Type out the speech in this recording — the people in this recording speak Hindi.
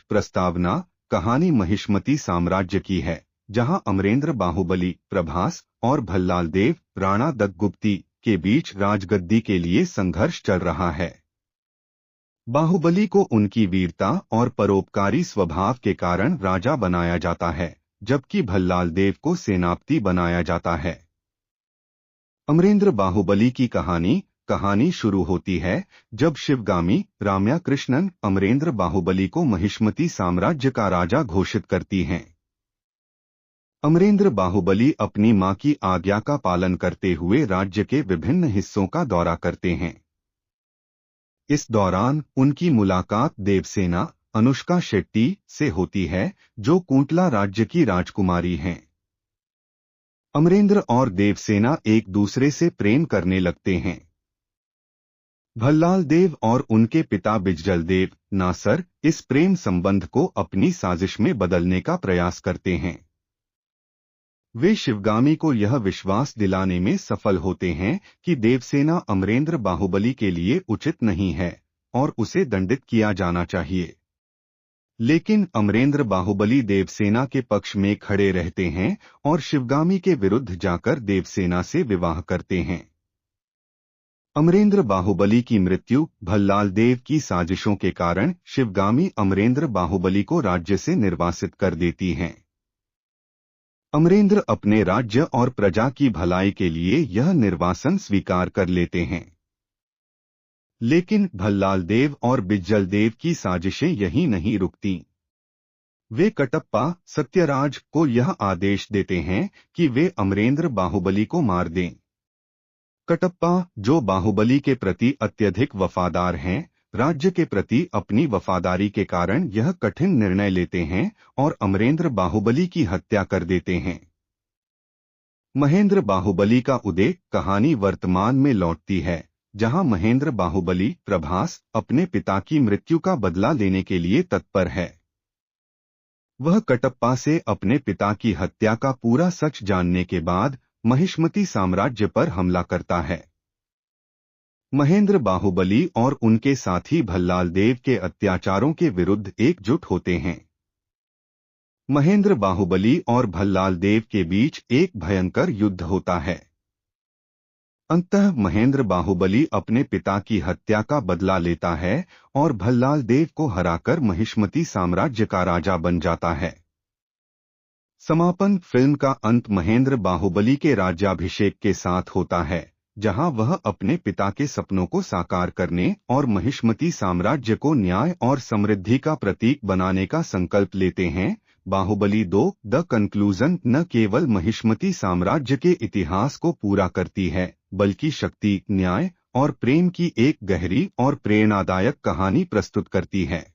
प्रस्तावना कहानी महिष्मती साम्राज्य की है, जहां अमरेंद्र बाहुबली, प्रभास और भल्लाल देव राणा दत्तगुप्ती के बीच राजगद्दी के लिए संघर्ष चल रहा है। बाहुबली को उनकी वीरता और परोपकारी स्वभाव के कारण राजा बनाया जाता है, जबकि भल्लाल देव को सेनापति बनाया जाता है। अमरेंद्र बाहुबली की कहानी शुरू होती है जब शिवगामी राम्या कृष्णन अमरेंद्र बाहुबली को महिष्मती साम्राज्य का राजा घोषित करती हैं। अमरेंद्र बाहुबली अपनी मां की आज्ञा का पालन करते हुए राज्य के विभिन्न हिस्सों का दौरा करते हैं। इस दौरान उनकी मुलाकात देवसेना अनुष्का शेट्टी से होती है, जो कुंतला राज्य की राजकुमारी हैं। अमरेंद्र और देवसेना एक दूसरे से प्रेम करने लगते हैं। भल्लाल देव और उनके पिता बिज्जल देव नासर इस प्रेम संबंध को अपनी साजिश में बदलने का प्रयास करते हैं। वे शिवगामी को यह विश्वास दिलाने में सफल होते हैं कि देवसेना अमरेंद्र बाहुबली के लिए उचित नहीं है और उसे दंडित किया जाना चाहिए। लेकिन अमरेंद्र बाहुबली देवसेना के पक्ष में खड़े रहते हैं और शिवगामी के विरुद्ध जाकर देवसेना से विवाह करते हैं। अमरेंद्र बाहुबली की मृत्यु भल्लाल देव की साजिशों के कारण शिवगामी अमरेंद्र बाहुबली को राज्य से निर्वासित कर देती हैं। अमरेंद्र अपने राज्य और प्रजा की भलाई के लिए यह निर्वासन स्वीकार कर लेते हैं। लेकिन भल्लाल देव और बिज्जल देव की साजिशें यहीं नहीं रुकती। वे कटप्पा सत्यराज को यह आदेश देते हैं कि वे अमरेंद्र बाहुबली को मार दें। कटप्पा, जो बाहुबली के प्रति अत्यधिक वफादार हैं, राज्य के प्रति अपनी वफादारी के कारण यह कठिन निर्णय लेते हैं और अमरेंद्र बाहुबली की हत्या कर देते हैं। महेंद्र बाहुबली का उदय कहानी वर्तमान में लौटती है, जहां महेंद्र बाहुबली प्रभास अपने पिता की मृत्यु का बदला लेने के लिए तत्पर है। वह कटप्पा से अपने पिता की हत्या का पूरा सच जानने के बाद महिष्मती साम्राज्य पर हमला करता है। महेंद्र बाहुबली और उनके साथी भल्लाल देव के अत्याचारों के विरुद्ध एकजुट होते हैं। महेंद्र बाहुबली और भल्लाल देव के बीच एक भयंकर युद्ध होता है। अंततः महेंद्र बाहुबली अपने पिता की हत्या का बदला लेता है और भल्लाल देव को हराकर महिष्मती साम्राज्य का राजा बन जाता है। समापन फिल्म का अंत महेंद्र बाहुबली के राज्याभिषेक के साथ होता है, जहां वह अपने पिता के सपनों को साकार करने और महिष्मती साम्राज्य को न्याय और समृद्धि का प्रतीक बनाने का संकल्प लेते हैं। बाहुबली 2 द कंक्लूजन न केवल महिष्मती साम्राज्य के इतिहास को पूरा करती है, बल्कि शक्ति, न्याय और प्रेम की एक गहरी और प्रेरणादायक कहानी प्रस्तुत करती है।